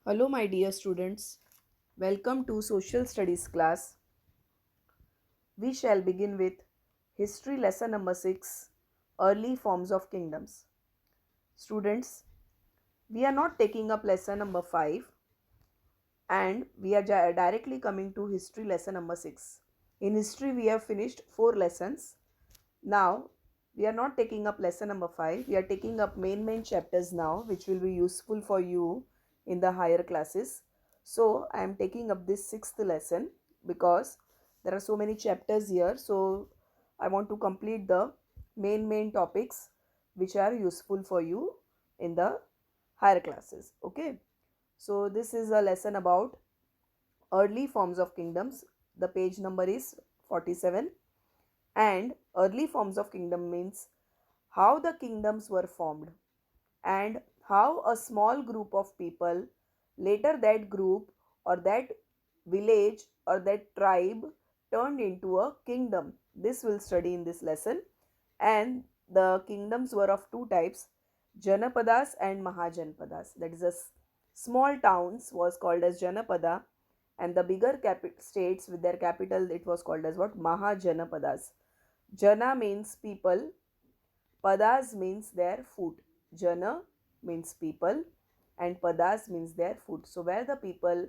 Hello, my dear students. Welcome to Social Studies class. We shall begin with History lesson number 6, Early Forms of Kingdoms. Students, we are not taking up lesson number 5 and we are directly coming to History lesson number 6. In history, we have finished 4 lessons. Now, we are not taking up lesson number 5. We are taking up main chapters now, which will be useful for you in the higher classes. So, I am taking up this 6th lesson because there are so many chapters here. So, I want to complete the main topics which are useful for you in the higher classes. Okay. So, this is a lesson about early forms of kingdoms. The page number is 47, and early forms of kingdom means how the kingdoms were formed and how a small group of people, later that group or that village or that tribe, turned into a kingdom. This we'll study in this lesson. And the kingdoms were of two types, Janapadas and Mahajanpadas. That is, small towns was called as Janapada, and the bigger states with their capital, it was called as what? Mahajanapadas. Jana means people, Padas means their food. Jana means people, and Padas means their food. So where the people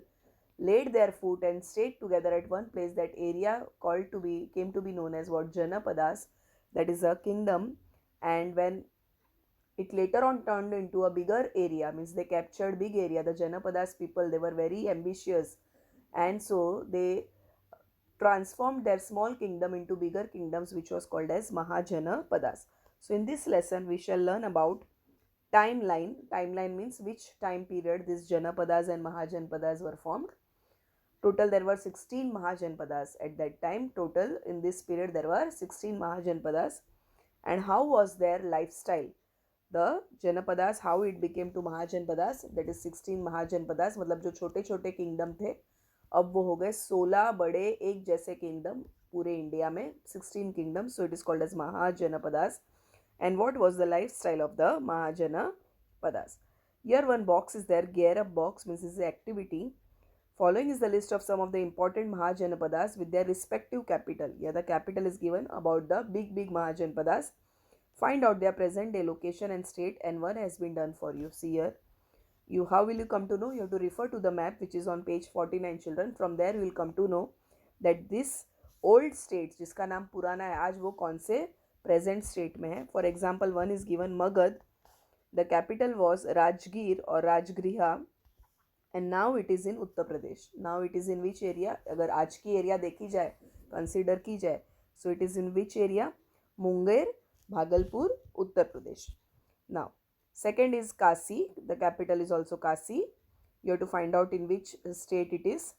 laid their foot and stayed together at one place, that area called to be came to be known as what? Janapadas. That is a kingdom. And when it later on turned into a bigger area, means they captured big area, the Janapadas people, they were very ambitious, and so they transformed their small kingdom into bigger kingdoms, which was called as Mahajanapadas. So in this lesson we shall learn about timeline. Timeline means which time period these Janapadas and Mahajanpadas were formed. Total there were 16 Mahajanpadas at that time. Total in this period there were 16 Mahajanpadas. And how was their lifestyle? The Janapadas, how it became to Mahajanpadas, that is 16 Mahajanpadas, मतलब जो छोटे छोटे kingdom थे अब वो हो गए 16 बड़े एक जैसे किंगडम पूरे इंडिया में, 16 kingdoms. So it is called as Mahajanapadas. And what was the lifestyle of the Mahajanapadas? Here one box is there, gear up box, means is the activity. Following is the list of some of the important Mahajanapadas with their respective capital. Here the capital is given about the big Mahajanapadas. Find out their present day location and state, and one has been done for you. See here. You, how will you come to know? You have to refer to the map which is on page 49, children. From there you will come to know that this old states जिसका नाम पुराना है आज, वो कौन से present state में है. For example one is given Magadh. The capital was Rajgir और Rajgriha, and now it is in Uttar Pradesh. Now it is in which area? अगर आज की एरिया देखी जाए, कंसिडर की जाए, so it is in which area? Munger, Bhagalpur, Uttar Pradesh. Now second is Kasi. The capital is also Kasi. You have to find out in which state it is.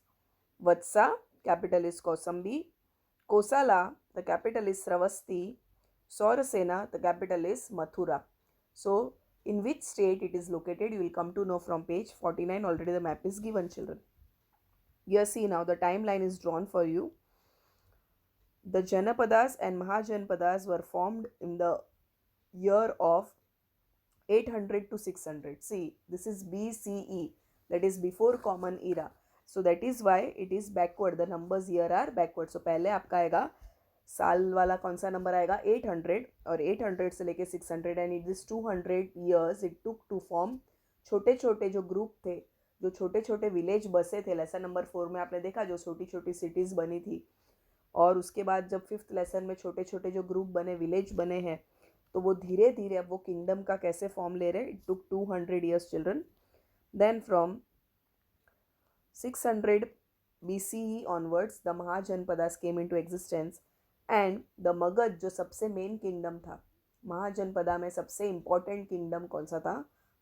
Vatsa, capital is Kosambi. Kosala, the capital is Sravasti. Saurasena, the capital is Mathura. So in which state it is located, you will come to know from page 49. Already the map is given, children. Here see, now the timeline is drawn for you. The Janapadas and Mahajanpadas were formed in the year of 800 to 600. See, this is BCE, that is before common era. So that is why it is backward. The numbers here are backward. So पहले आपका आएगा साल वाला कौन सा number आएगा? 800, और 800 से लेके 600, and it is 200 years it took to form. छोटे छोटे जो ग्रुप थे, जो छोटे छोटे विलेज बसे थे, लेसन नंबर 4 में आपने देखा जो छोटी छोटी सिटीज़ बनी थी, और उसके बाद जब 5th लेसन में छोटे छोटे जो ग्रुप बने, विलेज बने हैं, तो वो धीरे धीरे अब वो किंगडम का कैसे फॉर्म ले रहे हैं. It took 200 years, children. Then from 600 BCE onwards the Mahajanapadas came into existence, and the Magad जो सबसे मेन किंगडम था, महाजनपदा में सबसे इम्पोर्टेंट किंगडम कौन सा था?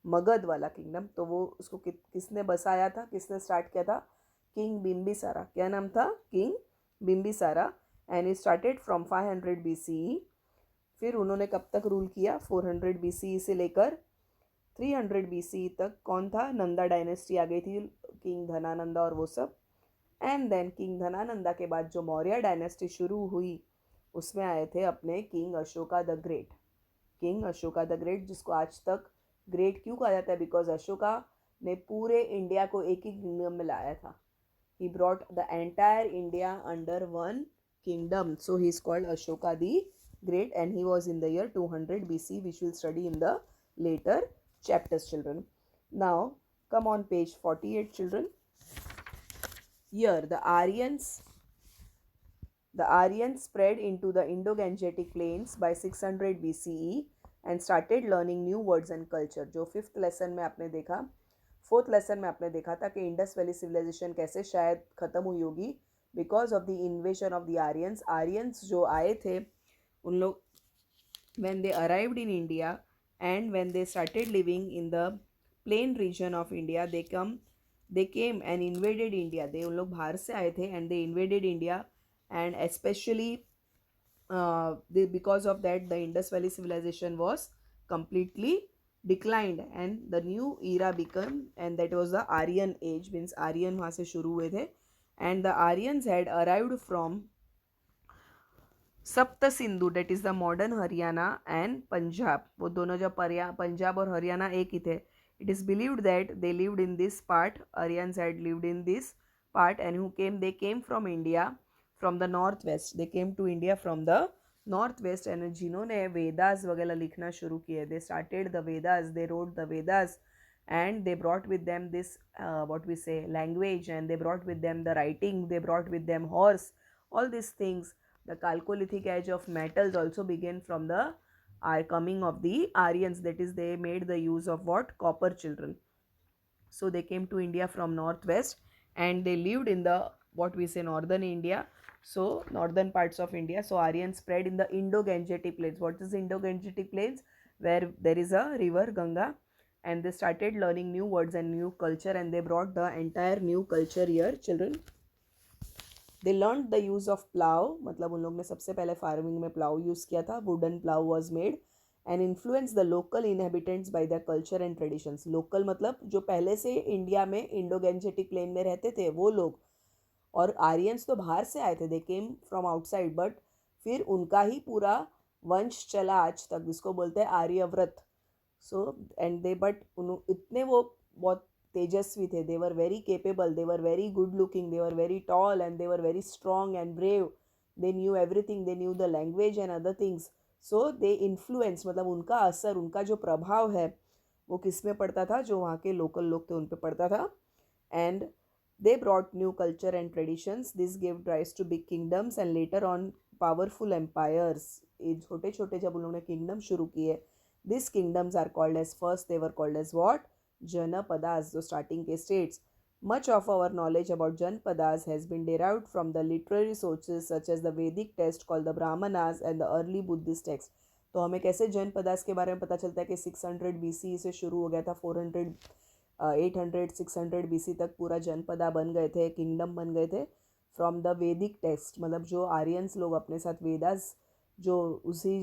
मगध वाला किंगडम. तो वो उसको किसने बसाया था, किसने स्टार्ट किया था? किंग बिम्बिसारा. क्या नाम था? King Bimbisara. And he started from 500 BCE. फिर उन्होंने कब तक रूल किया? 400 BCE से लेकर 300 BCE तक. कौन था? नंदा डायनेस्टी आ गई थी, किंग धनानंदा और वो सब. एंड देन किंग धनानंदा के बाद जो मौर्य डायनेस्टी शुरू हुई, उसमें आए थे अपने king Ashoka the great. King Ashoka the great, जिसको आज तक ग्रेट क्यों कहा जाता है? बिकॉज अशोका ने पूरे इंडिया को एक ही किंगडम में लाया था. He brought the entire India under one kingdom. So he is called Ashoka the Great, and he was in the year 200 BC, which we'll study in the later chapters, children. Now, come on page 48, children. Here, the Aryans spread into the Indo-Gangetic plains by 600 BCE and started learning new words and culture. जो fifth lesson में आपने देखा, fourth lesson में आपने देखा था कि Indus valley civilisation कैसे शायद ख़त्म हुई होगी because of the इन्वेशन of the Aryans. Aryans जो आए थे उन लोग when they arrived in India and when they started living in the plain region of India, they came and invaded India. They उन लोग बाहर से आए थे and they invaded India, and especially because of that the Indus Valley civilization was completely declined and the new era became, and that was the Aryan age. Means Aryan वहाँ से शुरू हुए थे, and the Aryans had arrived from Sapta Sindhu, that is the modern Haryana and Punjab. वो दोनों जब पंजाब और हरियाणा एक ही थे. It is believed that they lived in this part. Aryans had lived in this part and who came, they came from India from the north west. They came to India from the north west, and जिन्होंने वेदास वगैरह लिखना शुरू किए, they started the Vedas, they wrote the Vedas, and they brought with them this what we say language, and they brought with them the writing, they brought with them horse, all these things. The Chalcolithic age of metals also began from the coming of the Aryans. That is, they made the use of what? Copper, children. So they came to India from northwest and they lived in the what we say northern India. So northern parts of India. So Aryans spread in the Indo-Gangetic plains. What is Indo-Gangetic plains? Where there is a river Ganga, and they started learning new words and new culture, and they brought the entire new culture here, children. They learn the use of plough, मतलब उन लोग ने सबसे पहले farming में plough use किया था. Wooden plough was made and influence the local inhabitants by the culture and traditions. Local मतलब जो पहले से इंडिया में इंडो गैंजेटिक प्लेन में रहते थे वो लोग, और आर्यंस तो बाहर से आए थे, दे केम फ्रॉम आउटसाइड, बट फिर उनका ही पूरा वंश चला आज तक, जिसको बोलते हैं Aryavrat. So and they but इतने वो बहुत तेजस्वी थे. they were very capable, they were very good looking, they were very tall, and they were very strong and brave. they knew everything, they knew the language and other things. so they influence, मतलब उनका असर, उनका जो प्रभाव है वो किस में पड़ता था? जो वहाँ के लोकल लोग थे उन पे पड़ता था. and they brought new culture and traditions. this gave rise to big kingdoms and later on powerful empires. ये छोटे छोटे जब उन्होंने किंगडम शुरू किए, these kingdoms are called as, first they were called as what? Janapadas, जो starting के states. Much of our knowledge about Janapadas has been derived from the literary sources such as the Vedic text called the Brahmanas and the early Buddhist text. तो हमें कैसे जनपदास के बारे में पता चलता है कि 600 BC से शुरू हो गया था, 400 800 600 BC तक पूरा जनपदा बन गए थे, किंगडम बन गए थे. फ्रॉम द वैदिक टेक्स्ट, मतलब जो आर्यंस लोग अपने साथ वेदास जो उसी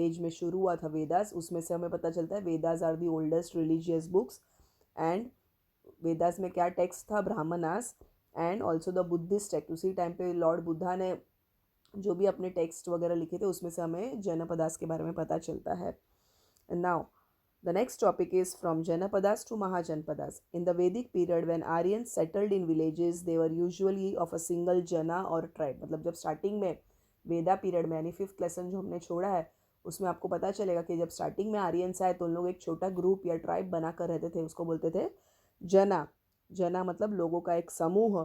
एज में शुरू हुआ था वेदास, उसमें से हमें पता चलता है Vedas are the oldest religious books. And Vedas में क्या टेक्स्ट था? Brahmanas. And also the Buddhist text. उसी टाइम पे लॉर्ड बुद्धा ने जो भी अपने टेक्स्ट वगैरह लिखे थे उसमें से हमें जनपदास के बारे में पता चलता है. Now the next topic is from Janapadas to Mahajanpadas. In the Vedic period, when Aryans settled in villages, they were usually of a single jana or tribe. मतलब जब स्टार्टिंग में वेदा पीरियड में, यानी फिफ्थ लेसन जो हमने छोड़ा है उसमें आपको पता चलेगा कि जब स्टार्टिंग में आर्यंस आए तो उन लोग एक छोटा ग्रुप या ट्राइब बना कर रहते थे, उसको बोलते थे जना. जना मतलब लोगों का एक समूह.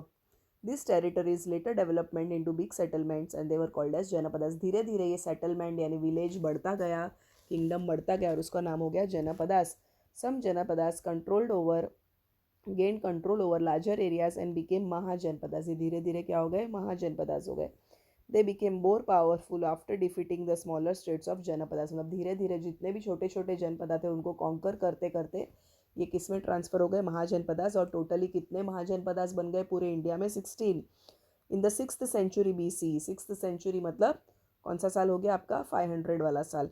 This territories later development into big settlements and they were called as Janapadas. धीरे धीरे ये सेटलमेंट यानी विलेज बढ़ता गया, किंगडम बढ़ता गया और उसका नाम हो गया Janapadas. Some Janapadas controlled over gain control over larger areas and became Mahajanapadas. ये धीरे धीरे क्या हो गए? महाजनपदास हो गए. They became more powerful after defeating the smaller states of Janapadas. मतलब धीरे धीरे जितने भी छोटे छोटे जनपदा थे उनको कॉन्कर करते करते ये किस में ट्रांसफ़र हो गए? महाजनपदास. और टोटली कितने महाजनपदास बन गए पूरे इंडिया में? 16. In the 6th century BC. 6th century मतलब कौन सा साल हो गया आपका? 500 वाला साल.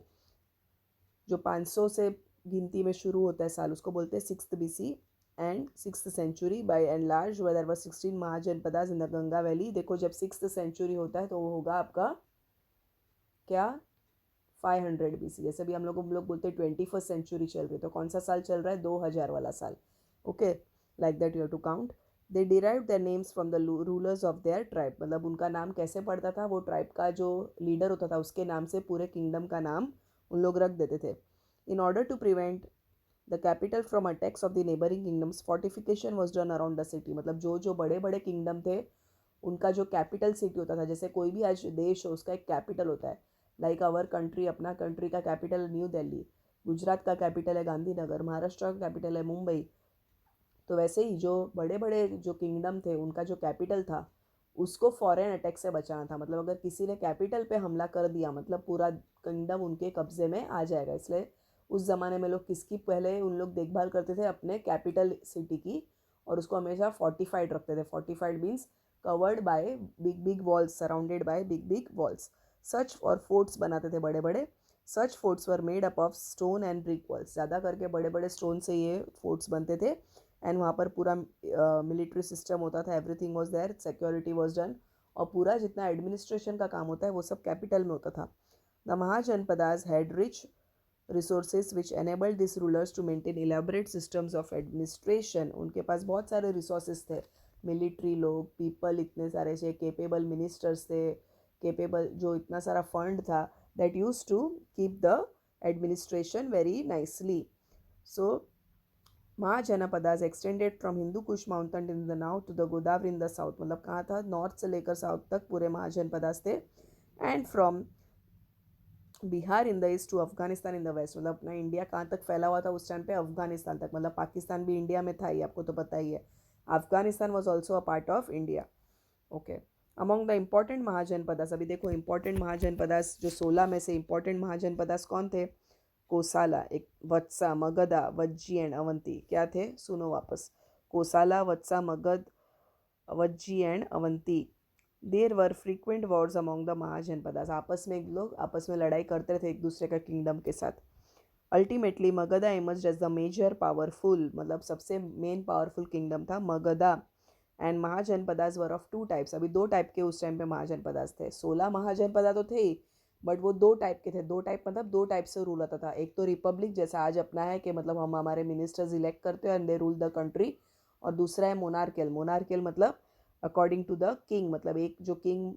जो 500 से गिनती में शुरू होता है साल उसको बोलते हैं 6th BC and 6th century. By and large whether were 16 Mahajanapadas in the Ganga valley. देखो जब 6th सेंचुरी होता है तो वो होगा आपका क्या? 500 BC. जैसे भी हम लोग बोलते हैं 21st सेंचुरी चल रही है, तो कौन सा साल चल रहा है? 2000 वाला साल. Okay, like that you have to count. They derive their names from the rulers of their tribe. मतलब उनका नाम कैसे पड़ता था, वो ट्राइब का जो लीडर होता था उसके नाम से पूरे किंगडम का नाम उन लोग रख देते थे. In order to prevent the capital from attacks of the neighbouring kingdoms, fortification was done around the city. मतलब जो जो बड़े बड़े किंगडम थे उनका जो कैपिटल सिटी होता था, जैसे कोई भी आज देश हो उसका एक कैपिटल होता है. लाइक आवर कंट्री, अपना कंट्री का कैपिटल न्यू दिल्ली, गुजरात का कैपिटल है गांधीनगर, महाराष्ट्र का कैपिटल है मुंबई. तो वैसे ही जो बड़े बड़े जो किंगडम थे उनका जो कैपिटल था उसको फॉरेन अटैक से बचाना था. मतलब अगर किसी ने कैपिटल पे हमला कर दिया मतलब पूरा किंगडम उनके कब्जे में आ जाएगा. इसलिए उस ज़माने में लोग किसकी पहले उन लोग देखभाल करते थे, अपने कैपिटल सिटी की. और उसको हमेशा फोर्टिफाइड रखते थे. Fortified means covered by big big walls, surrounded by big big walls. Such और फोर्ट्स बनाते थे बड़े बड़े. Such forts were made up of stone and brick walls. ज़्यादा करके बड़े बड़े स्टोन से ये फोर्ट्स बनते थे. एंड वहाँ पर पूरा मिलिट्री सिस्टम होता था. Everything was there, security was done. और पूरा जितना एडमिनिस्ट्रेशन का काम होता है वो सब कैपिटल में होता था. The Mahajanapadas had rich resources which enabled this rulers to maintain elaborate systems of administration. उनके पास बहुत सारे रिसोर्सेज थे. मिलिट्री लोग, पीपल इतने सारे थे, केपेबल मिनिस्टर्स थे, केपेबल जो इतना सारा फंड था that use to keep the administration very nicely. So Mahajanapadas extended from Hindu Kush mountain in the now to the Godavari in the south. मतलब कहाँ था, नॉर्थ से लेकर साउथ तक पूरे महाजनपदास थे. And from Bihar in the east to Afghanistan in the west. मतलब अपना इंडिया कहाँ तक फैला हुआ था उस टाइम पे, अफगानिस्तान तक. मतलब पाकिस्तान भी इंडिया में था ही, आपको तो पता ही है. Afghanistan was also a part of India. Okay, among the important mahajanapadas. अभी देखो इम्पॉर्टेंट महाजनपदास जो 16 में से इम्पॉर्टेंट महाजनपदास कौन थे. कोसाला, एक वत्सा, मगधा, वज्जी एंड अवंती. क्या थे, सुनो वापस. Kosala, Vatsa, Magadh, Vajji and Avanti. There were frequent wars among the Mahajanapadas. आपस में लोग आपस में लड़ाई करते थे एक दूसरे का किंगडम के साथ. Ultimately Magadha emerged as the major powerful. मतलब सबसे मेन पावरफुल किंगडम था Magadha. And Mahajanapadas were of two types. अभी दो टाइप के उस टाइम पे महाजनपदास थे. 16 महाजनपदा तो थे ही, बट वो दो टाइप के थे. दो टाइप मतलब दो टाइप से रूल होता था. एक तो रिपब्लिक जैसा आज अपना है कि मतलब हम हमारे मिनिस्टर्स इलेक्ट करते हैं and they rule the country. और दूसरा है मोनार्कियल. मोनार्कियल मतलब अकॉर्डिंग टू द किंग. मतलब एक जो king,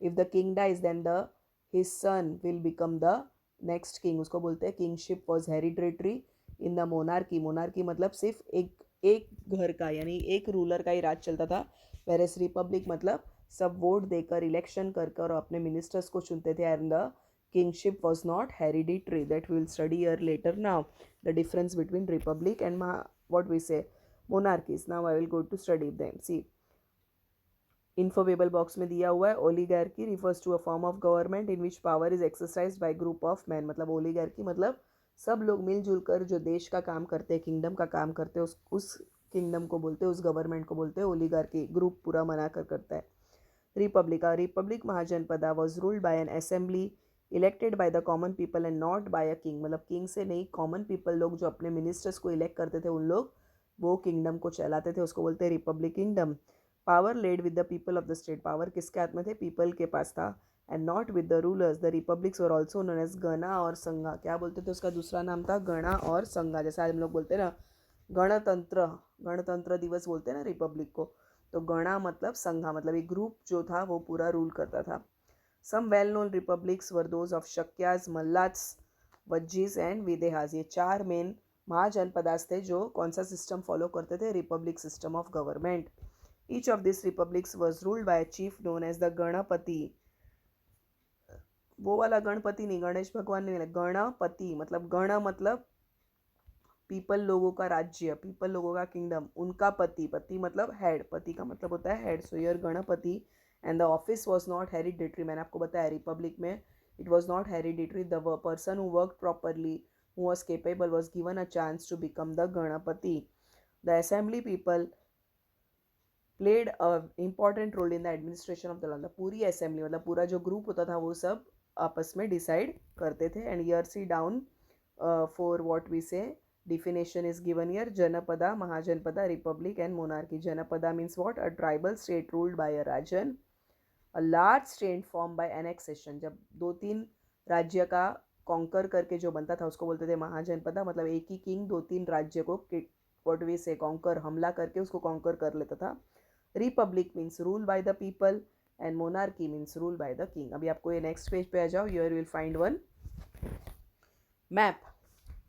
if the king dies then the his son will become the next king. उसको बोलते हैं kingship was hereditary in the monarchy. Monarchy मतलब सिर्फ एक एक घर का यानी एक रूलर का ही राज चलता था. वेरेस रिपब्लिक मतलब सब वोट देकर इलेक्शन कर कर और अपने मिनिस्टर्स को चुनते थे. And the kingship was not hereditary. That we will study here later. Now the difference between republic and what we say monarchies. Now I will go to study them. See, इन्फोवेबल box में दिया हुआ है. Oligarchy refers to a form of government in which power is exercise by group of man. मतलब oligarchy मतलब सब लोग मिलजुल कर जो देश का काम करते हैं, किंगडम का काम करते हैं, उस किंगडम को बोलते हैं, उस गवर्नमेंट को बोलते हैं ओलिगार्की. ग्रुप पूरा मना कर करता है. Republic, republic Mahajanapada was ruled by an assembly elected by the common people and not by a king. मतलब किंग से नहीं, कॉमन पीपल लोग जो अपने मिनिस्टर्स को इलेक्ट करते थे उन लोग वो किंगडम को चलाते थे. उसको बोलते हैं republic kingdom. Power led with the people of the state. Power किसके हाथ में थे, पीपल के पास था. And not with the rulers. The republics were also known as Gana और संघा. क्या बोलते थे, उसका दूसरा नाम था गणा और संघा. जैसे आज हम लोग बोलते हैं ना गणतंत्र, गणतंत्र दिवस बोलते हैं ना रिपब्लिक को. तो गणा मतलब संघा, मतलब एक ग्रुप जो था वो पूरा रूल करता था. Some well known republics were those of Shakyas, Mallas, Vajjis and Videhas. ये चार मेन महाजनपदास थे जो कौन सा सिस्टम फॉलो करते थे, Republic system of government. Each of these republics was ruled by a chief known as the Ganpati. वो वाला गणपति नहीं, गणेश भगवान नहीं, गणपति. मतलब गण मतलब पीपल, लोगों का राज्य, पीपल लोगों का किंगडम. उनका पति, पति मतलब हेड, पति का मतलब होता है head. So your Ganapati. And the office was not hereditary. मैंने आपको बताया रिपब्लिक में it was not hereditary. The person who work properly, who was capable, was given a chance to become the Ganapati. The assembly people played a important role in the administration of the land. पूरी assembly मतलब पूरा जो group होता था वो सब आपस में डिसाइड करते थे. And year see down for what we say definition is given here. Janapada, Mahajanpada, Republic and Monarchy. Janapada means what? A tribal state ruled by a rajan. A large state formed by annexation. जब दो तीन राज्य का conquer करके जो बनता था उसको बोलते थे महाजनपदा. मतलब एक ही किंग दो तीन राज्य को व्हाट वी से कॉन्कर, हमला करके उसको कॉन्कर कर लेता था. Republic means rule by the people and monarchy means rule by the king. अभी आपको ये नेक्स्ट पेज पे आ जाओ. Your will find one map.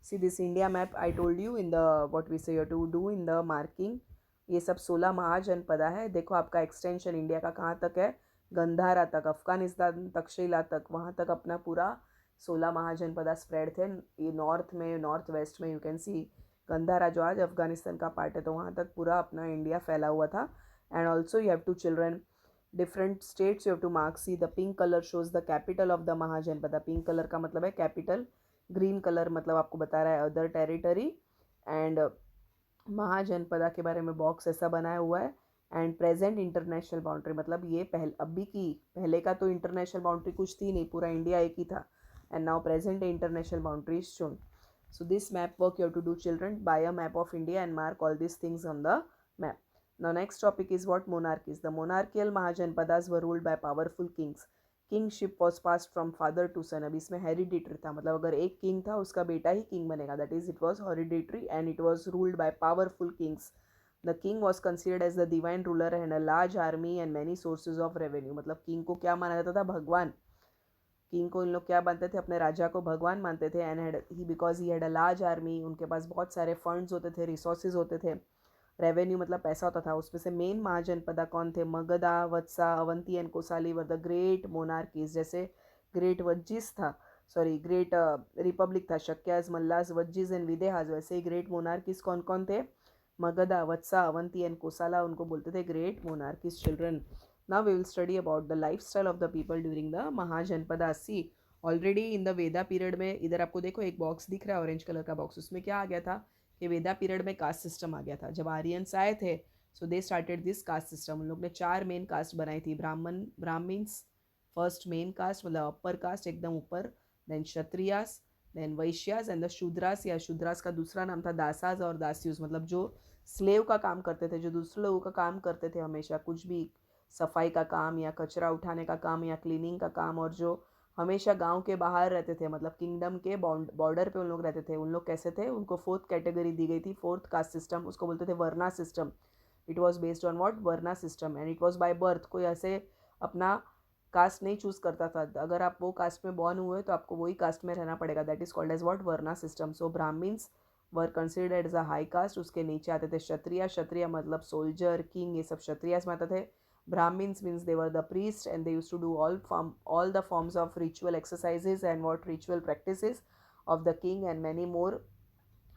See this India map I told you in the what we say you to do in the marking. ये सब 16 महाजनपदा है. देखो आपका एक्सटेंशन इंडिया का कहाँ तक है, गंधारा तक, अफगानिस्तान तक्षशिला तक, वहाँ तक अपना पूरा 16 महाजनपदा स्प्रेड थे. ये नॉर्थ में, नॉर्थ वेस्ट में यू कैन सी गंधारा जो आज अफगानिस्तान का पार्ट है, तो वहाँ तक पूरा अपना इंडिया फैला हुआ था. And also you have to children different states you have to mark. See the pink colour shows the capital of the Mahajanapada. Pink colour का मतलब है कैपिटल, ग्रीन कलर मतलब आपको बता रहा है अदर टेरिटरी. एंड महाजनपदा के बारे में बॉक्स ऐसा बनाया हुआ है. एंड प्रेजेंट इंटरनेशनल बाउंड्री मतलब ये अभी की, पहले का तो इंटरनेशनल बाउंड्री कुछ थी नहीं, पूरा इंडिया एक ही था. And now present international boundary is shown. So this map work you have to do children. Buy a map of India and mark all these things on the map. Now next topic is what monarchies. The monarchical Mahajanpadas were ruled by powerful kings. Kingship was passed from father to son. अब इसमें hereditary था, मतलब अगर एक king था उसका बेटा ही king बनेगा. That is it was hereditary and it was ruled by powerful kings. The king was considered as the divine ruler and a large army and many sources of revenue. मतलब king को क्या माना जाता था, भगवान. King को इन लोग क्या मानते थे, अपने राजा को भगवान मानते थे. And he because he had a large army, उनके पास बहुत सारे फंड्स होते थे, रिसोर्सेज होते थे. रेवेन्यू मतलब पैसा होता था. उसमें से मेन महाजनपदा कौन थे, Magadha, Vatsa, Avanti and Kosali were the great monarchies. जैसे ग्रेट वज्जिस था, सॉरी ग्रेट रिपब्लिक था, शक्याज, मल्लास, वज्जिस एंड विदेहाज, वैसे ही ग्रेट मोनार्कीज कौन कौन थे, मगधा, वत्सा, अवंती एंड कोसाला, उनको बोलते थे great monarchies. Children, now we will study about the lifestyle of the people during the Mahajanpada. See, already in the Veda period में, इधर आपको देखो एक बॉक्स दिख रहा है ऑरेंज कलर का बॉक्स, उसमें क्या आ गया था कि वेदा पीरियड में कास्ट सिस्टम आ गया था. जब आर्यंस आए थे so they started this caste system. उन लोग ने 4 मेन कास्ट बनाई थी. ब्राह्मण्स फर्स्ट मेन कास्ट, मतलब अपर कास्ट एकदम ऊपर. Then Kshatriyas, then Vaishyas and the Shudras, या शूद्रास का दूसरा नाम था दासाज और दास्यूस, मतलब जो स्लेव का काम करते थे, जो दूसरे लोगों का काम करते थे, हमेशा कुछ भी सफाई का काम या कचरा उठाने का काम या क्लीनिंग का काम, और जो हमेशा गांव के बाहर रहते थे, मतलब किंगडम के बॉर्डर पे उन लोग रहते थे. उन लोग कैसे थे, उनको 4th कैटेगरी दी गई थी, 4th कास्ट सिस्टम, उसको बोलते थे varna system. It was based on what, varna system. And it was by birth. कोई ऐसे अपना कास्ट नहीं चूज करता था. अगर आप वो कास्ट में बॉर्न हुए तो आपको वही कास्ट में रहना पड़ेगा. That is called as what, varna system. So Brahmins were considered as a high caste. उसके नीचे आते थे क्षत्रिय. क्षत्रिय मतलब सोल्जर, किंग, ये सब क्षत्रियास में आते थे. Brahmins means they were the priests and they used to do all the forms of ritual exercises and what ritual practices of the king, and many more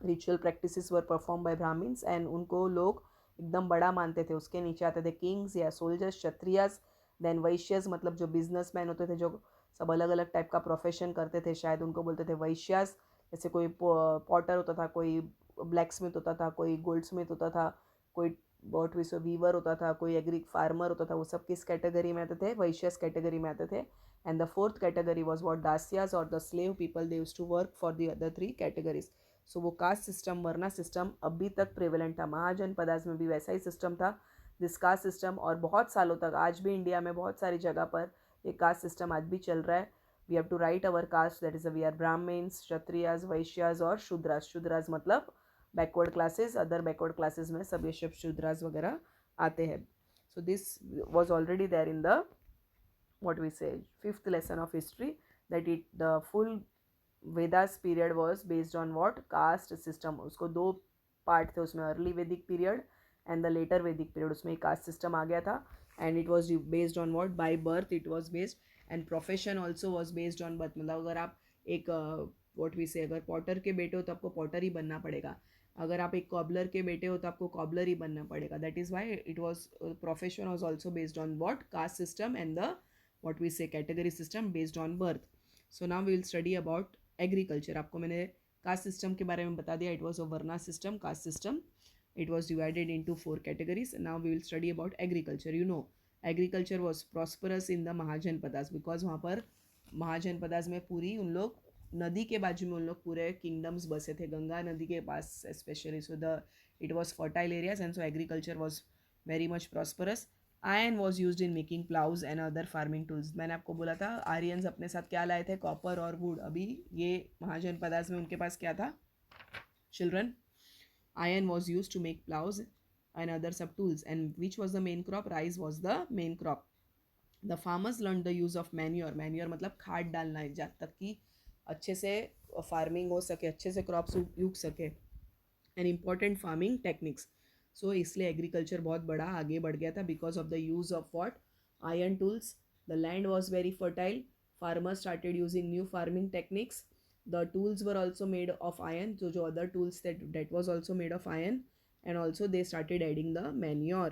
ritual practices were performed by Brahmins. and उनको लोग एकदम बड़ा मानते थे. उसके नीचे आते थे किंग्स या सोल्जर्स, क्षत्रियास. देन वैश्यस मतलब जो बिजनेसमैन होते थे, जो सब अलग अलग टाइप का प्रोफेशन करते थे, शायद उनको बोलते थे वैश्यास. जैसे कोई पॉटर होता था, कोई ब्लैक स्मिथ होता था, कोई गोल्ड स्मिथ होता था, कोई बॉट विसो वीवर होता था, कोई एग्री फार्मर होता था. वो सब किस कैटेगरी में आते थे, वैश्यस कैटेगरी में आते थे. And the 4th category was what, dasiyas और the slave people. They used to work for the other 3 categories. So वो कास्ट सिस्टम, वर्ना सिस्टम अभी तक प्रेवलेंट था. महाजनपदास में भी वैसा ही सिस्टम था, दिस कास्ट सिस्टम. और बहुत सालों तक, आज भी इंडिया में बहुत सारी जगह पर ये कास्ट सिस्टम आज भी चल रहा है. We have to write our caste, that is we are Brahmins, Kshatriyas, Vaishyas और शूद्रास. शूद्रास मतलब backward classes. Other backward classes में सब ये सब शूद्रास वगैरह आते हैं. So this was already there in the what we say 5th lesson of history, that it the full Vedas period was based on what, caste system. उसको 2 part थे उसमें, अर्ली वैदिक पीरियड एंड द लेटर वैदिक period. उसमें cast system आ गया था. And it was based on what, by birth it was based. And profession also was based on birth. मतलब अगर आप एक वॉट वी से, अगर पॉटर के बेटे हो तो आपको पॉटर ही बनना पड़ेगा. अगर आप एक कॉबलर के बेटे हो तो आपको कॉबलर ही बनना पड़ेगा. That is why it was, profession was also based on what, caste system and the what we say category system based on birth. So now we will study about agriculture. आपको मैंने caste system के बारे में बता दिया. It was a varna system, caste system. It was divided into 4 categories. Now we will study about agriculture. You know agriculture was prosperous in the Mahajanapadas, because वहाँ पर महाजनपदास में पूरी उन लोग नदी के बाजू में उन लोग पूरे किंगडम्स बसे थे, गंगा नदी के पास specially. So the it was fertile areas and so agriculture was very much prosperous. Iron was use in making ploughs and other farming tools. मैंने आपको बोला था आर्यंस अपने साथ क्या लाए थे, कॉपर और वुड. अभी ये महाजनपदास में उनके पास क्या था children, Iron was used to make plows and other sub tools. And which was the main crop? Rice was the main crop. The farmers learned the use of manure. Manure मतलब खाद डालना है जब तक कि अच्छे से फार्मिंग हो सके, अच्छे से क्रॉप्स उग सके. And important farming techniques. So इसलिए एग्रीकल्चर बहुत बड़ा आगे बढ़ गया था because of the use of what? Iron tools. The land was very fertile. Farmers started using new farming techniques. The tools were also made of iron. जो other tools that was also made of iron. And also they started adding the manure.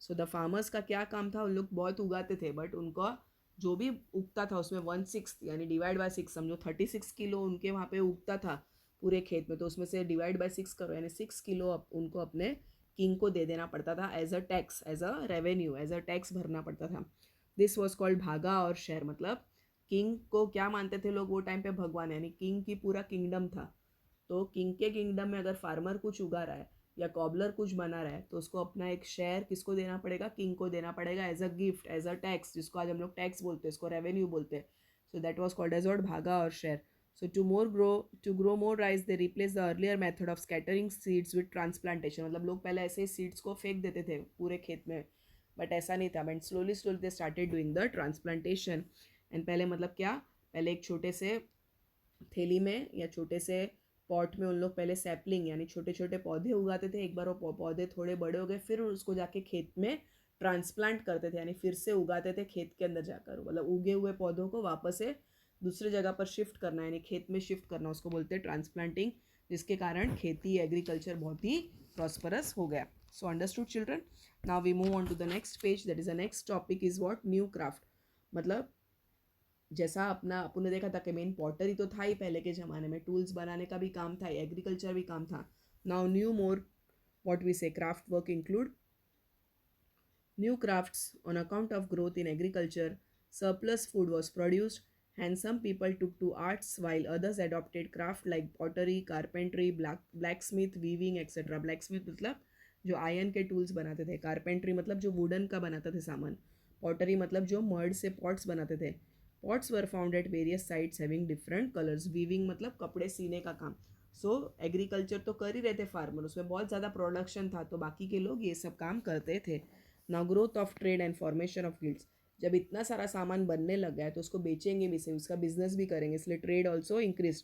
So the farmers का क्या काम था? उन लोग बहुत उगाते थे बट उनका जो भी उगता था उसमें 1/6 यानी डिवाइड बाय 6, समझो 36 किलो उनके वहाँ पे उगता था पूरे खेत में, तो उसमें से डिवाइड बाय 6 करो यानी 6 किलो उनको अपने किंग को दे देना पड़ता था as a tax, as a revenue, as a tax भरना पड़ता था. दिस वॉज कॉल्ड भागा और शेयर. मतलब किंग को क्या मानते थे लोग वो टाइम पे? भगवान, यानी किंग की पूरा किंगडम था. तो किंग के किंगडम में अगर फार्मर कुछ उगा रहा है या कॉबलर कुछ बना रहा है तो उसको अपना एक शेयर किसको देना पड़ेगा? किंग को देना पड़ेगा as a gift, as a tax, जिसको आज हम लोग टैक्स बोलते हैं, इसको रेवेन्यू बोलते हैं. So that was called as what? Bhaga और share. So to grow more rice, they replaced the earlier method of scattering seeds with transplantation. मतलब लोग पहले ऐसे सीड्स को फेंक देते थे पूरे खेत में, बट ऐसा नहीं था. But slowly slowly they started doing the transplantation. And पहले मतलब क्या? पहले एक छोटे से थैली में या छोटे से पॉट में उन लोग पहले सैपलिंग यानी छोटे छोटे पौधे उगाते थे. एक बार वो पौधे थोड़े बड़े हो गए फिर उसको जाके खेत में ट्रांसप्लांट करते थे यानी फिर से उगाते थे खेत के अंदर जाकर. मतलब उगे हुए पौधों को वापस से दूसरे जगह पर शिफ्ट करना यानी खेत में शिफ्ट करना, उसको बोलते हैं ट्रांसप्लांटिंग, जिसके कारण खेती एग्रीकल्चर बहुत ही प्रॉस्परस हो गया. So understood children. Now we move on to the next page. That is the next topic is what? New craft. मतलब जैसा अपना अपन ने देखा था कि मेन पॉटरी तो था ही पहले के ज़माने में, टूल्स बनाने का भी काम था, एग्रीकल्चर भी काम था. Now new more what we say craft work include new crafts on account of growth in agriculture. Surplus food was produced and some people took to arts while others adopted craft like pottery, carpentry, blacksmith, weaving etc. blacksmith मतलब जो iron के tools बनाते थे, carpentry मतलब जो wooden का बनाते थे सामान, पॉटरी मतलब जो मर्ड से पॉट्स बनाते थे. Pots were found at various sites having different colours. Weaving मतलब कपड़े सीने का काम. सो एग्रीकल्चर तो कर ही रहे थे फार्मर, उसमें बहुत ज़्यादा प्रोडक्शन था तो बाकी के लोग ये सब काम करते थे. Now growth of trade and formation of guilds. जब इतना सारा सामान बनने लग गया है तो उसको बेचेंगे भी से, उसका बिजनेस भी करेंगे, इसलिए trade also increase.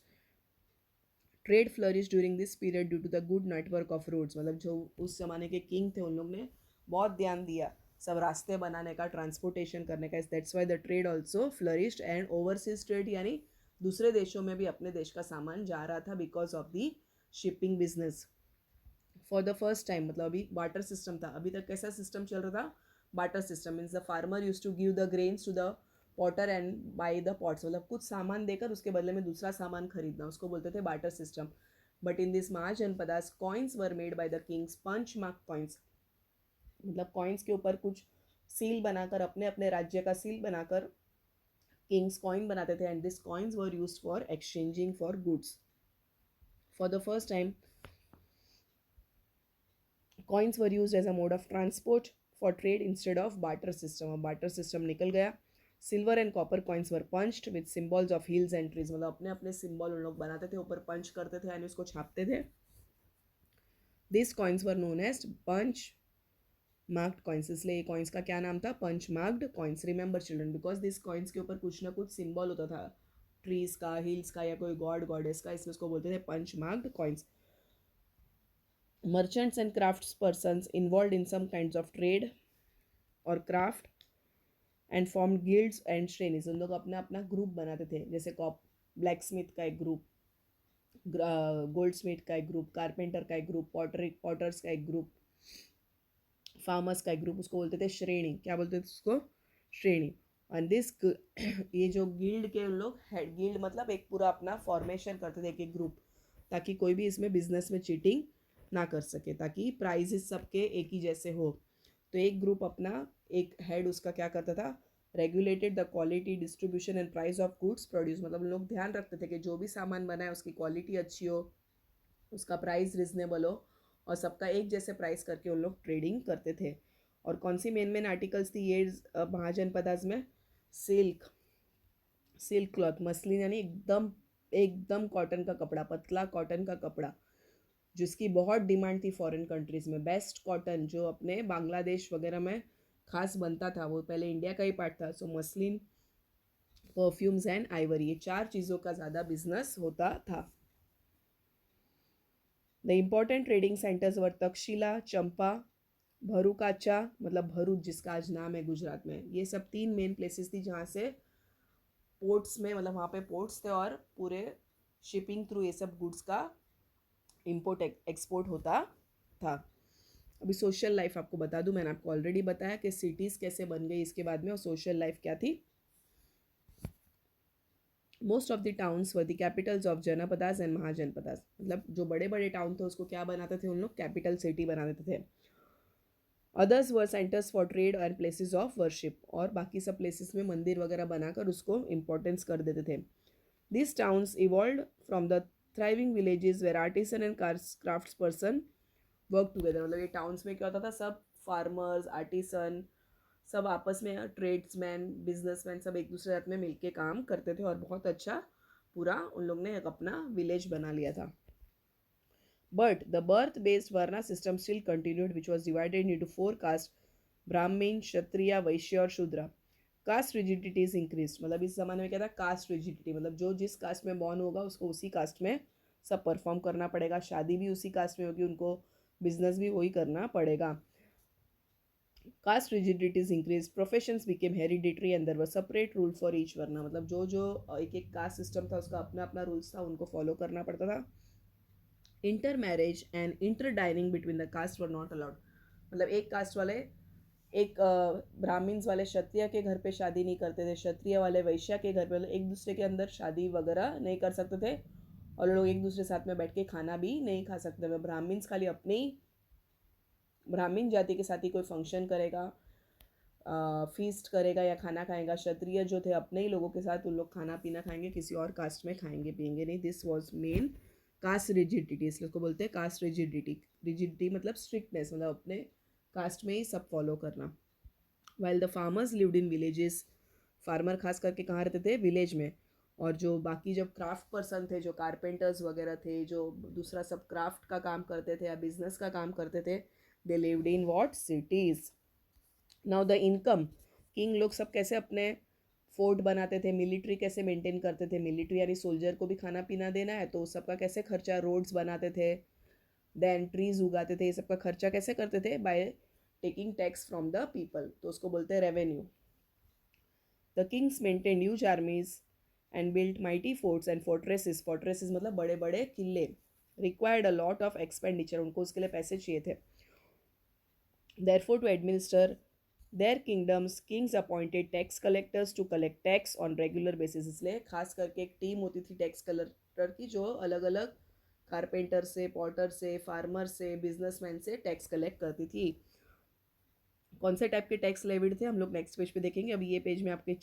Trade flourish during this period due to the good network of roads. मतलब जो उस जमाने के किंग थे उन लोग ने बहुत ध्यान दिया सब रास्ते बनाने का, ट्रांसपोर्टेशन करने का. That's why the trade also flourished. And overseas trade यानी दूसरे देशों में भी अपने देश का सामान जा रहा था because of the shipping business. For the first time मतलब अभी बार्टर सिस्टम था. अभी तक कैसा सिस्टम चल रहा था? Barter system means the farmer use to give the grains to the potter and buy the pots. मतलब कुछ सामान देकर उसके बदले में दूसरा सामान खरीदना, उसको बोलते थे barter system. But in this Mahajanapadas coins were made by the kings punch mark coins. मतलब कॉइन्स के ऊपर कुछ सील बनाकर अपने अपने राज्य का सील बनाकर किंग्स कॉइन बनाते थे. And this coins were used for exchanging for goods. For the first time coins were used as a mode of transport for trade instead of barter system. अब barter system निकल गया. Silver and copper coins were punched with symbols of hills and trees. मतलब अपने अपने symbol उन लोग बनाते थे, ऊपर पंच करते थे यानी उसको छापते थे. This coins were known as punch marked coins. इसलिए ये कॉइन्स का क्या नाम था? Punch marked coins. Remember children because this coins के ऊपर कुछ ना कुछ सिम्बॉल होता था, ट्रीज का, हिल्स का या कोई गॉड गॉडेस का, इसलिए उसको बोलते थे punch marked coins. Merchants and craftspersons involved in some kinds of trade or craft and formed guilds and श्रेणीज. उन लोग अपना अपना ग्रुप बनाते थे, जैसे ब्लैक स्मिथ का एक ग्रुप, गोल्ड स्मिथ का एक ग्रुप, कारपेंटर का एक ग्रुप, पॉटर्स का एक ग्रुप, फार्मर्स का एक ग्रुप. उसको बोलते थे श्रेणी. क्या बोलते थे उसको? श्रेणी. एंड दिस ये जो गिल्ड के लोग हेड, गिल्ड मतलब एक पूरा अपना फॉर्मेशन करते थे एक ग्रुप, ताकि कोई भी इसमें बिजनेस में चीटिंग ना कर सके, ताकि प्राइजेस सबके एक ही जैसे हो. तो एक ग्रुप अपना एक हेड उसका क्या करता था? Regulated the quality, distribution and price of goods produce. मतलब लोग ध्यान रखते थे कि जो भी सामान बना है उसकी क्वालिटी अच्छी हो, उसका प्राइस रिजनेबल हो और सबका एक जैसे प्राइस करके उन लोग ट्रेडिंग करते थे. और कौन सी मेन मेन आर्टिकल्स थी ये महाजनपदास में? सिल्क, सिल्क क्लॉथ, मसलिन यानी एकदम एकदम कॉटन का कपड़ा, पतला कॉटन का कपड़ा. जिसकी बहुत डिमांड थी फॉरेन कंट्रीज़ में। बेस्ट कॉटन जो अपने बांग्लादेश वगैरह में खास बनता था, वो पहले इंडिया का ही पार्ट था। सो मसलिन, परफ्यूम्स एंड आइवरी, ये 4 चीज़ों का ज़्यादा बिजनेस होता था। द इम्पॉर्टेंट ट्रेडिंग सेंटर्स वर तक्षशिला, चंपा, भरूकाचा, मतलब भरूच जिसका आज नाम है गुजरात में। ये सब 3 मेन प्लेसेस थी जहाँ से पोर्ट्स में, मतलब वहाँ पे पोर्ट्स थे और पूरे शिपिंग थ्रू ये सब गुड्स का इम्पोर्ट एक्सपोर्ट होता था। अभी सोशल लाइफ आपको बता दूं, मैंने आपको ऑलरेडी बताया कि सिटीज़ कैसे बन गई इसके बाद में, और सोशल लाइफ क्या थी। Most of the towns were the capitals of janapadas and mahajanapadas, मतलब जो बड़े बड़े टाउन थे उसको क्या बनाते थे उन लोग, कैपिटल सिटी बना देते थे। Others were centres for trade and places of worship, और बाकी सब प्लेसेस में मंदिर वगैरह बनाकर उसको इम्पोर्टेंस कर देते थे। This towns evolve from the thriving villages where artisan and crafts person work together, मतलब ये टाउन्स में क्या होता था, सब फार्मर्स, आर्टिसन, सब आपस में, ट्रेड्समैन, बिजनेसमैन, सब एक दूसरे साथ में मिलके काम करते थे और बहुत अच्छा पूरा उन लोग ने एक अपना विलेज बना लिया था। But the birth-based Varna system still continued, which was divided into 4 castes: Brahmin, Kshatriya, Vaishya और शूद्र। कास्ट रिजिडिटीज इंक्रीज, मतलब इस जमाने में क्या था, कास्ट रिजिडिटी, मतलब जो जिस कास्ट में बॉर्न होगा उसको उसी कास्ट में सब परफॉर्म करना पड़ेगा, शादी भी उसी कास्ट में होगी, उनको बिजनेस भी वही करना पड़ेगा। Caste rigidities increase, professions became hereditary and there were separate rule for each varna, मतलब जो जो एक एक कास्ट सिस्टम था उसका अपना अपना रूल्स था, उनको फॉलो करना पड़ता था। Inter marriage and inter dining between the caste were not allowed, मतलब एक कास्ट वाले, एक ब्राह्मण्स वाले क्षत्रिय के घर पे शादी नहीं करते थे, क्षत्रिय वाले वैश्य के घर पे, एक दूसरे के अंदर शादी वगैरह नहीं कर सकते थे, और लोग एक दूसरे साथ में बैठ के खाना भी नहीं खा सकते थे। ब्राह्मण्स खाली अपने ही ब्राह्मण जाति के साथ ही कोई फंक्शन करेगा, फीस्ट करेगा या खाना खाएगा। क्षत्रिय जो थे अपने ही लोगों के साथ उन लोग खाना पीना खाएंगे, किसी और कास्ट में खाएंगे पिएंगे नहीं। This was main caste rigidity, इसलिए उसको बोलते हैं कास्ट रिजिडिटी। रिजिडिटी मतलब स्ट्रिक्टनेस, मतलब अपने कास्ट में ही सब फॉलो करना। While the farmers lived in villages, farmer खास करके कहाँ रहते थे, विलेज में। और जो बाकी जब क्राफ्ट पर्सन थे, जो कारपेंटर्स वगैरह थे, जो दूसरा सब क्राफ्ट का काम करते थे या बिजनेस का काम करते थे, दे lived in what, cities. Now the income, king लोग सब कैसे अपने फोर्ट बनाते थे, मिलिट्री कैसे मेंटेन करते थे, मिलिट्री यानी सोल्जर को भी खाना पीना देना है तो सबका कैसे खर्चा, रोड्स बनाते थे, देन ट्रीज उगाते थे, ये सबका खर्चा कैसे करते थे, by taking tax from the people, तो उसको बोलते हैं revenue. The Kings maintain huge आर्मीज and built mighty forts and fortresses, fortresses मतलब बड़े बड़े किले। Required a lot of expenditure, उनको उसके लिए पैसे चाहिए थे। Therefore, to administer their kingdoms, kings appointed tax collectors to collect tax on regular basis, इसलिए खास करके एक टीम होती थी टैक्स कलेक्टर की जो अलग अलग कारपेंटर से, पॉटर से, फार्मर से, बिजनेसमैन से टैक्स कलेक्ट करती थी। कौन से टाइप के टैक्स लेविड थे हम लोग नेक्स्ट पेज पे देखेंगे। अभी ये पेज में आपके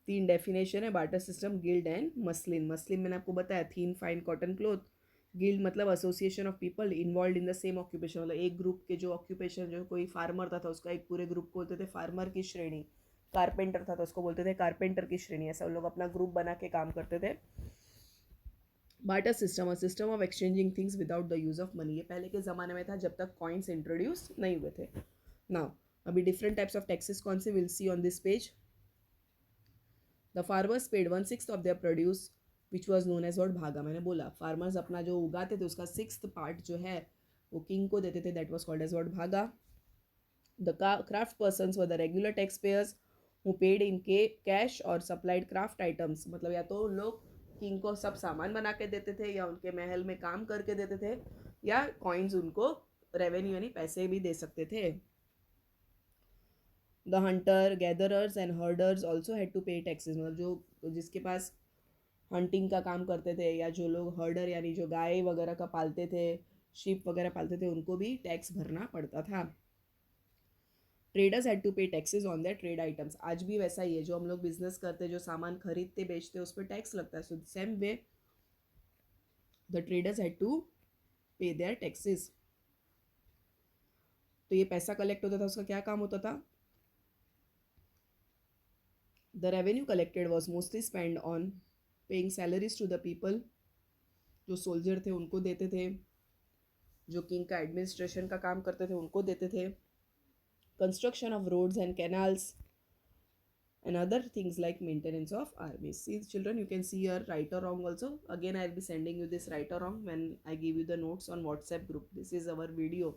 3 डेफिनेशन है, barter system, guild and muslin. Muslin मैंने आपको बताया, थीन फाइन कॉटन क्लोथ। गिल्ड मतलब association of people involve in the same occupation, मतलब एक ग्रुप के जो ऑक्यूपेशन, जो कोई फार्मर था उसका एक पूरे ग्रुप को बोलते थे फार्मर की श्रेणी। कारपेंटर था तो उसको बोलते थे कारपेंटर की श्रेणी, ऐसा उन लोग अपना ग्रुप बना के काम करते थे। Barter system, a system of exchanging things without the use of money, ये पहले के ज़माने में था जब तक कॉइन्स इंट्रोड्यूस नहीं हुए थे। नाउ अभी डिफरेंट टाइप्स ऑफ टैक्सेस कौन से, will see on this page. The farmers paid 1/6 of their produce which was known as what, bhaga. मैंने बोला फार्मर्स अपना जो उगाते थे उसका 6th पार्ट जो है वो किंग को देते थे, that was called as what, bhaga. The craft persons were the regular tax payers who paid in cash और सप्लाइड क्राफ्ट आइटम्स, मतलब या तो लोग किंग को सब सामान बना के देते थे या उनके महल में काम करके देते थे, या कॉइन्स उनको रेवेन्यू यानी पैसे भी दे सकते थे। The hunter gatherers and herders also had to pay taxes, मतलब जो जिसके पास हंटिंग का काम करते थे या जो लोग हर्डर यानी जो गाय वगैरह का पालते थे, शीप वगैरह पालते थे, उनको भी टैक्स भरना पड़ता था। Traders had to pay taxes on their trade items, आज भी वैसा ही है, जो हम लोग बिजनेस करते, जो सामान खरीदते बेचते उस पर टैक्स लगता है। So same way the traders had to pay their taxes. तो ये पैसा कलेक्ट होता था, उसका क्या काम होता था, the revenue collected was mostly spend on paying salaries to the people, जो सोल्जर थे उनको देते थे, जो किंग का एडमिनिस्ट्रेशन का काम करते थे उनको देते थे. Construction of roads and canals and other things like maintenance of armies. See children, you can see your right or wrong also. Again I'll be sending you this right or wrong when I give you the notes on WhatsApp group. This is our video,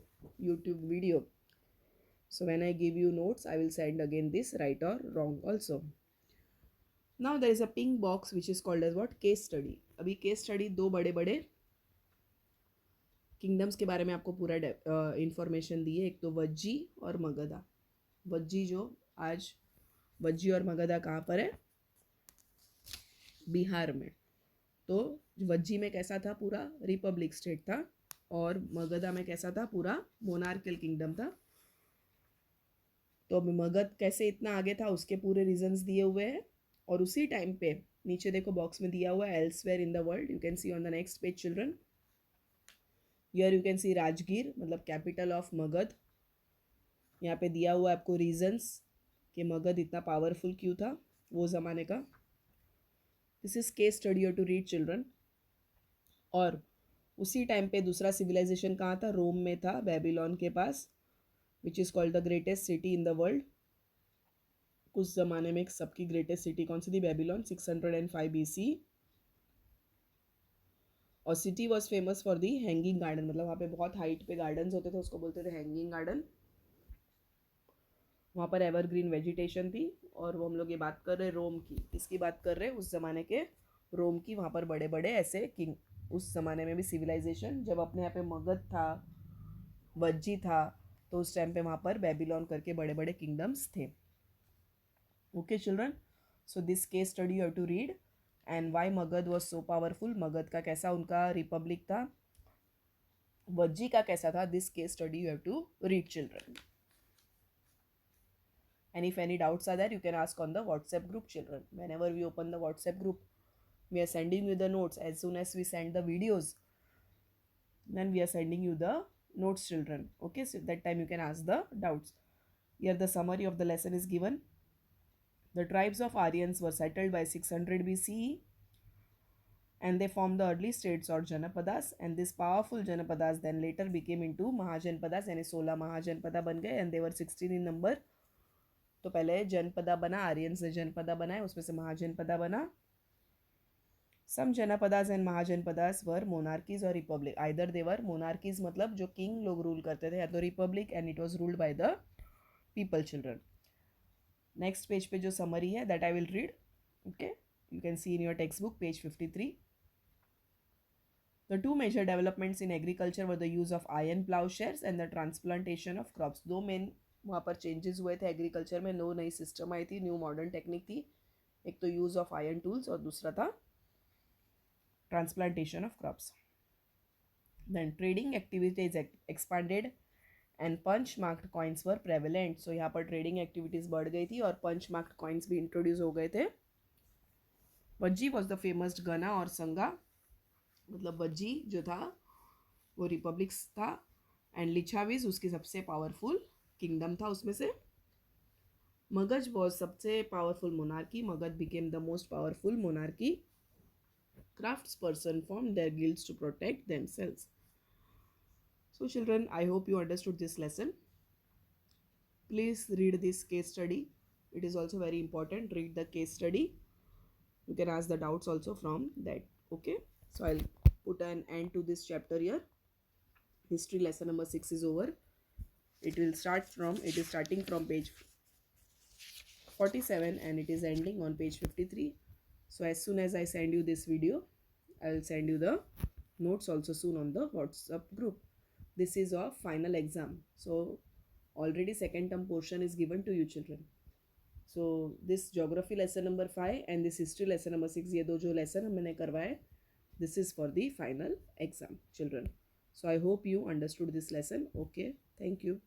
YouTube video. So when I give you notes, I will send again this right or wrong also. Now there is a pink box which is called as what? Case study. अभी case study दो बड़े बड़े kingdoms के बारे में आपको पूरा information दी है. एक तो वज्जी और मगधा. वज्जी जो आज वज्जी और मगधा कहाँ पर है? बिहार में. तो वज्जी में कैसा था? पूरा रिपब्लिक स्टेट था. और मगधा में कैसा था? पूरा मोनार्कल किंगडम था. तो अभी मगध कैसे इतना आगे था उसके पूरे रीजंस दिए हुए हैं. और उसी टाइम पे नीचे देखो बॉक्स में दिया हुआ है elsewhere in the world. You can see on the next page children. Here you can see Rajgir मतलब कैपिटल ऑफ मगध. यहाँ पे दिया हुआ है आपको रीजंस कि मगध इतना पावरफुल क्यों था वो ज़माने का. This is case study to read children. और उसी टाइम पे दूसरा सिविलाइजेशन कहाँ था? रोम में था, बेबीलोन के पास, which is called the greatest city in the world. उस ज़माने में सबकी ग्रेटेस्ट सिटी कौन सी थी? बेबीलोन. 605 BC. और city was famous for the hanging garden. मतलब वहाँ पे बहुत हाइट पे गार्डन्स होते थे, उसको बोलते थे हैंगिंग गार्डन. वहाँ पर एवरग्रीन वेजिटेशन थी. और वो हम लोग ये बात कर रहे हैं रोम की. किसकी बात कर रहे हैं? उस ज़माने के रोम की. वहाँ पर बड़े बड़े ऐसे किंग, उस ज़माने में भी सिविलाइजेशन, जब अपने यहाँ पे मगध था, वज्जी था, तो उस टाइम पे वहाँ पर बेबीलोन करके बड़े बड़े किंगडम्स थे. Okay children, so this case study you have to read. And why Magadha was so powerful. Magadha का कैसा उनका रिपब्लिक था, वज्जी का कैसा था. This case study you have to read children. And if any doubts are there, you can ask on the WhatsApp group children. Whenever we open the WhatsApp group, we are sending you the notes. As soon as we send the videos, then we are sending you the notes children. Okay, so that time you can ask the doubts. Here the summary of the lesson is given. The tribes of Aryans were settled by 600 BCE and they formed the early states or Janapadas, and these powerful Janapadas then later became into Mahajanpadas. यानी 16 महाजनपदा बन गए and they were 16 in number. तो पहले जनपदा बना, आर्यन से जनपदा बनाए, उसमें से महाजनपदा बना. सम Janapadas and Mahajanapadas were monarchies और Republic. Either they were monarchies मतलब जो किंग लोग रूल करते थे, या तो Republic and it was ruled by the people children. Next page पे जो समरी है that I will read. Okay, you can see in your text book page 53. The two major developments in agriculture were the use of iron plowshares and the transplantation of crops. दो main वहाँ पर changes हुए थे agriculture में. No नई system आई थी, new modern technique थी. एक तो यूज़ ऑफ आयरन टूल्स और दूसरा था transplantation of crops. Then trading activities expanded and punch marked coins were prevalent. So यहाँ पर ट्रेडिंग एक्टिविटीज़ बढ़ गई थी और पंच मार्क्ड कॉइन्स भी इंट्रोड्यूस हो गए थे. वज्जी वॉज द फेमस गना और संगा. मतलब वज्जी जो था वो रिपब्लिक्स था एंड लिछावीज उसकी सबसे पावरफुल किंगडम था उसमें से. मगध वॉज सबसे powerful monarchy. Magadha became the most powerful monarchy. Crafts person form their guilds to protect themselves. So children, I hope you understood this lesson. Please read this case study. It is also very important. Read the case study. You can ask the doubts also from that. Okay, so I'll put an end to this chapter here. History lesson number 6 is over. It is starting from page 47 and it is ending on page 53. So as soon as I send you this video, I will send you the notes also soon on the WhatsApp group. This is a final exam, so already second term portion is given to you children. So this geography lesson number 5 and this history lesson number 6, ये दो जो lesson मैंने करवाए, this is for the final exam children. So I hope you understood this lesson. Okay, thank you.